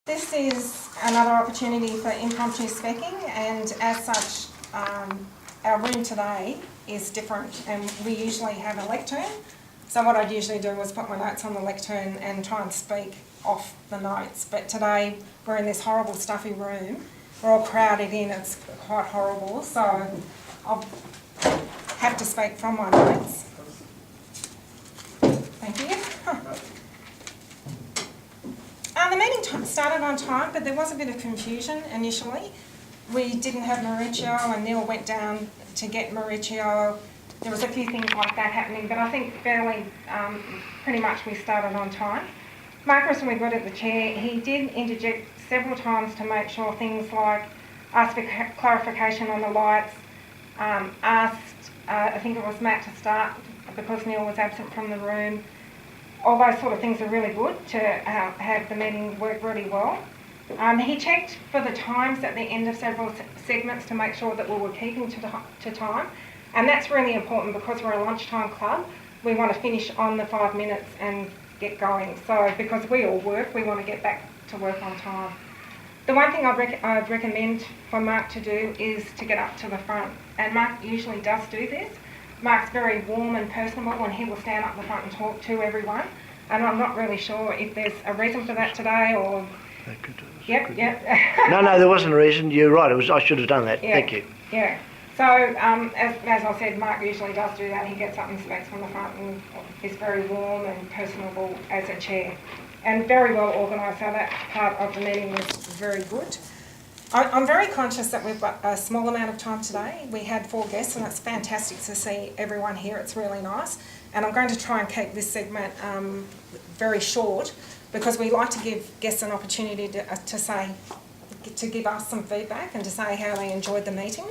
This is another opportunity for impromptu speaking, and as such, our room today is different, and we usually have a lectern. So what I'd usually do is put my notes on the lectern and try and speak off the notes. But today we're in this horrible stuffy room. We're all crowded in, it's quite horrible. So I'll have to speak from my notes. Thank you. The meeting started on time, but there was a bit of confusion initially. We didn't have Mauricio, and Neil went down to get Mauricio. There was a few things like that happening, but I think fairly, pretty much we started on time. Mark was really good at the chair. He did interject several times to make sure things like asked for clarification on the lights, asked, I think it was Matt to start because Neil was absent from the room. All those sort of things are really good to have the meeting work really well. He checked for the times at the end of several segments to make sure that we were keeping to time. And that's really important because we're a lunchtime club. We want to finish on the 5 minutes and get going. So because we all work, we want to get back to work on time. The one thing I'd recommend for Mark to do is to get up to the front. And Mark usually does do this. Mark's very warm and personable, and he will stand up the front and talk to everyone. And I'm not really sure if there's a reason for that today or... Yep. No, there wasn't a reason. You're right. I should have done that. Yeah. Thank you. Yeah. So, as I said, Mark usually does do that. He gets up and speaks from the front and is very warm and personable as a chair. And very well organised, so that part of the meeting was very good. I'm very conscious that we've got a small amount of time today. We had 4 guests, and it's fantastic to see everyone here. It's really nice. And I'm going to try and keep this segment very short because we like to give guests an opportunity to give us some feedback and to say how they enjoyed the meeting.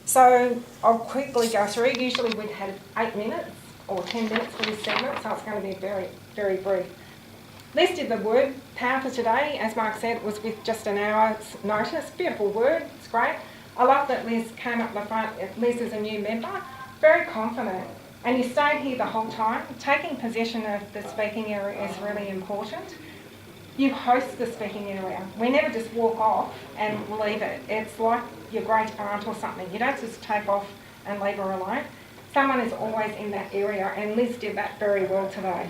So I'll quickly go through. Usually we'd have 8 minutes or 10 minutes for this segment, so it's going to be very, very brief. Liz did the word power for today. As Mark said, it was with just an hour's notice. Beautiful word, it's great. I love that Liz came up the front. Liz is a new member, very confident. And you stayed here the whole time. Taking possession of the speaking area is really important. You host the speaking area. We never just walk off and leave it. It's like your great aunt or something. You don't just take off and leave her alone. Someone is always in that area, and Liz did that very well today.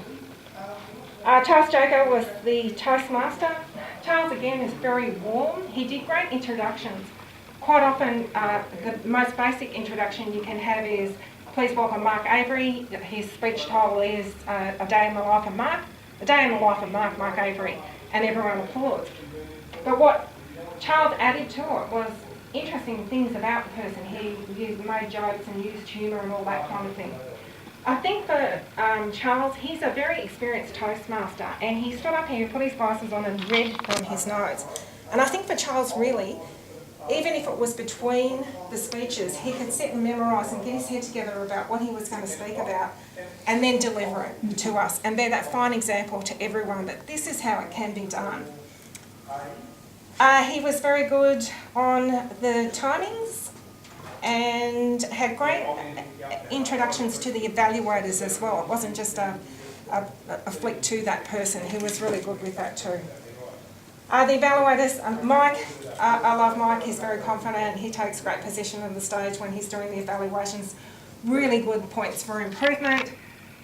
Charles Joker was the Toastmaster. Charles, again, is very warm. He did great introductions. Quite often, the most basic introduction you can have is, please welcome Mark Avery. His speech title is A Day in the Life of Mark. A Day in the Life of Mark Avery. And everyone applauds. But what Charles added to it was interesting things about the person. He made jokes and used humour and all that kind of thing. I think for Charles, he's a very experienced Toastmaster, and he stood up here and put his glasses on and read from his notes. And I think for Charles, really, even if it was between the speeches, he could sit and memorise and get his head together about what he was going to speak about and then deliver it to us and be that fine example to everyone that this is how it can be done. He was very good on the timings and had great introductions to the evaluators as well. It wasn't just a flick to that person. He was really good with that too. The evaluators, Mike, I love Mike. He's very confident. He takes great position on the stage when he's doing the evaluations. Really good points for improvement.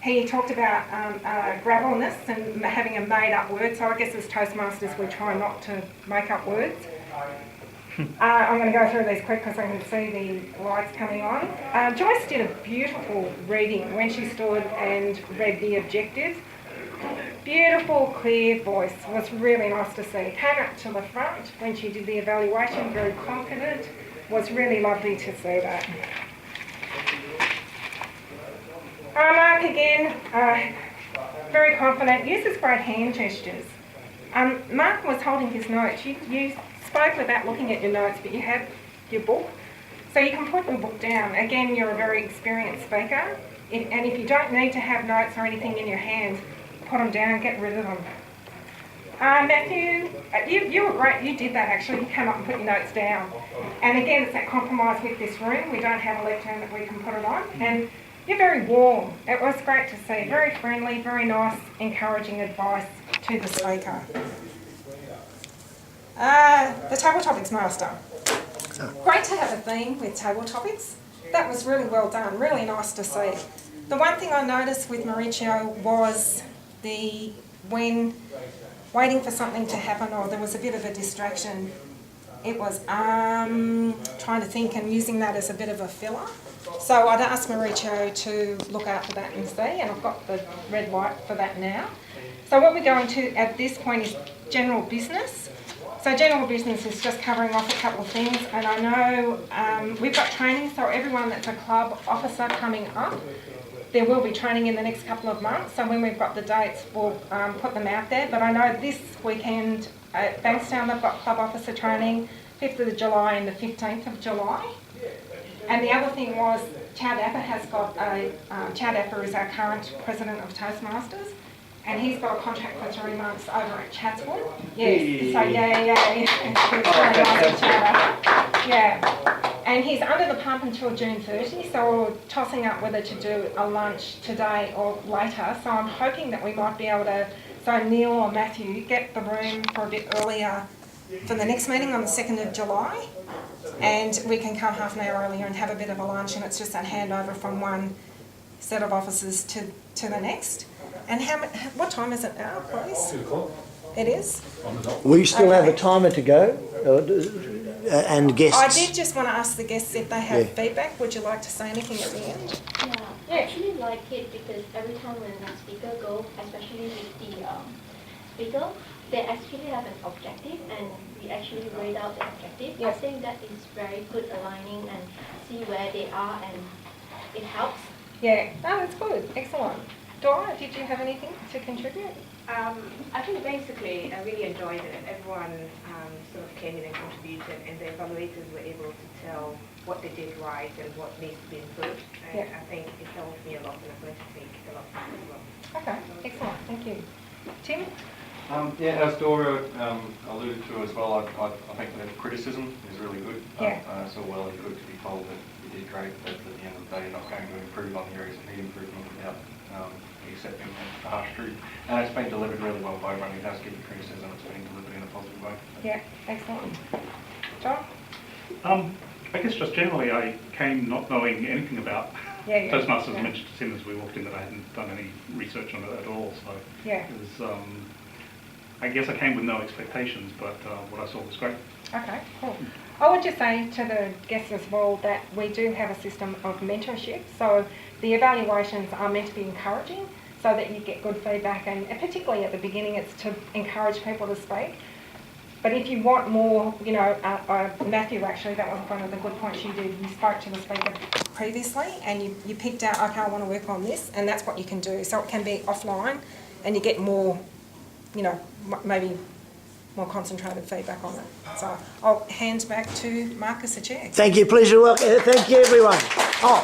He talked about gravelness and having a made-up word. So I guess as Toastmasters we try not to make up words. I'm going to go through these quick because I can see the lights coming on. Joyce did a beautiful reading when she stood and read the objectives. Beautiful, clear voice. It was really nice to see. Came up to the front when she did the evaluation, very confident. It was really lovely to see that. Mark again, very confident, uses great hand gestures. Mark was holding his notes. You spoke about looking at your notes, but you had your book. So you can put your book down. Again, you're a very experienced speaker. And if you don't need to have notes or anything in your hands, put them down, get rid of them. Matthew, you were great. You did that actually. You came up and put your notes down. And again, it's that compromise with this room. We don't have a lectern that we can put it on. And you're very warm. It was great to see. Very friendly, very nice, encouraging advice to the speaker. The table topics master. Great to have a theme with table topics. That was really well done, really nice to see. The one thing I noticed with Mauricio was when waiting for something to happen or there was a bit of a distraction, it was trying to think and using that as a bit of a filler. So I'd ask Mauricio to look out for that and see, and I've got the red light for that now. So what we're going to at this point is general business. So general business is just covering off a couple of things, and I know we've got training, so everyone that's a club officer coming up, there will be training in the next couple of months, so when we've got the dates we'll put them out there. But I know this weekend at Bankstown they've got club officer training, 5th of July and the 15th of July. And the other thing was Chad Apper has got Chad Apper is our current president of Toastmasters, and he's got a contract for 3 months over at Chatswood. Yes, so yeah. And he's under the pump until June 30, so we're tossing up whether to do a lunch today or later. So I'm hoping that we might be able to, so Neil or Matthew, get the room for a bit earlier for the next meeting on the 2nd of July. And we can come half an hour earlier and have a bit of a lunch, and it's just a handover from one set of officers to the next. And what time is it now, please? 2 o'clock. It is? We still have a timer to go, and guests. I did just want to ask the guests if they have feedback. Would you like to say anything at the end? Yeah, I actually like it because every time when a speaker goes, especially with the speaker, they actually have an objective and we actually write out the objective. Yes. I think that is very good aligning and see where they are, and it helps. Yeah, no, that's good. Excellent. Dora, did you have anything to contribute? I think basically I really enjoyed it. Everyone sort of came in and contributed, and the evaluators were able to tell what they did right and what needs to be improved. And I think it helped me a lot, and I'm going to take a lot from it as well. Okay, excellent. Thank you. Tim? Yeah, as Dora alluded to as well, I think that criticism is really good. So well and good to be told that you did great, but at the end of the day you're not going to improve on the areas that need improvement without accepting the harsh truth. And it's been delivered really well by everyone who does give you criticism. It's been delivered in a positive way. Yeah, excellent. John? I guess just generally I came not knowing anything about Toastmasters. I mentioned to Tim as we walked in that I hadn't done any research on it at all. So it was, I guess I came with no expectations, but what I saw was great. Okay, cool. I would just say to the guests as well that we do have a system of mentorship. So the evaluations are meant to be encouraging so that you get good feedback, and particularly at the beginning it's to encourage people to speak. But if you want more, you know, Matthew actually, that was one of the good points you did. You spoke to the speaker previously and you picked out, okay, I want to work on this, and that's what you can do. So it can be offline and you get more, you know, maybe more concentrated feedback on it. So I'll hand back to Marcus, the chair. Thank you. Pleasure. Welcome. Thank you, everyone. Oh.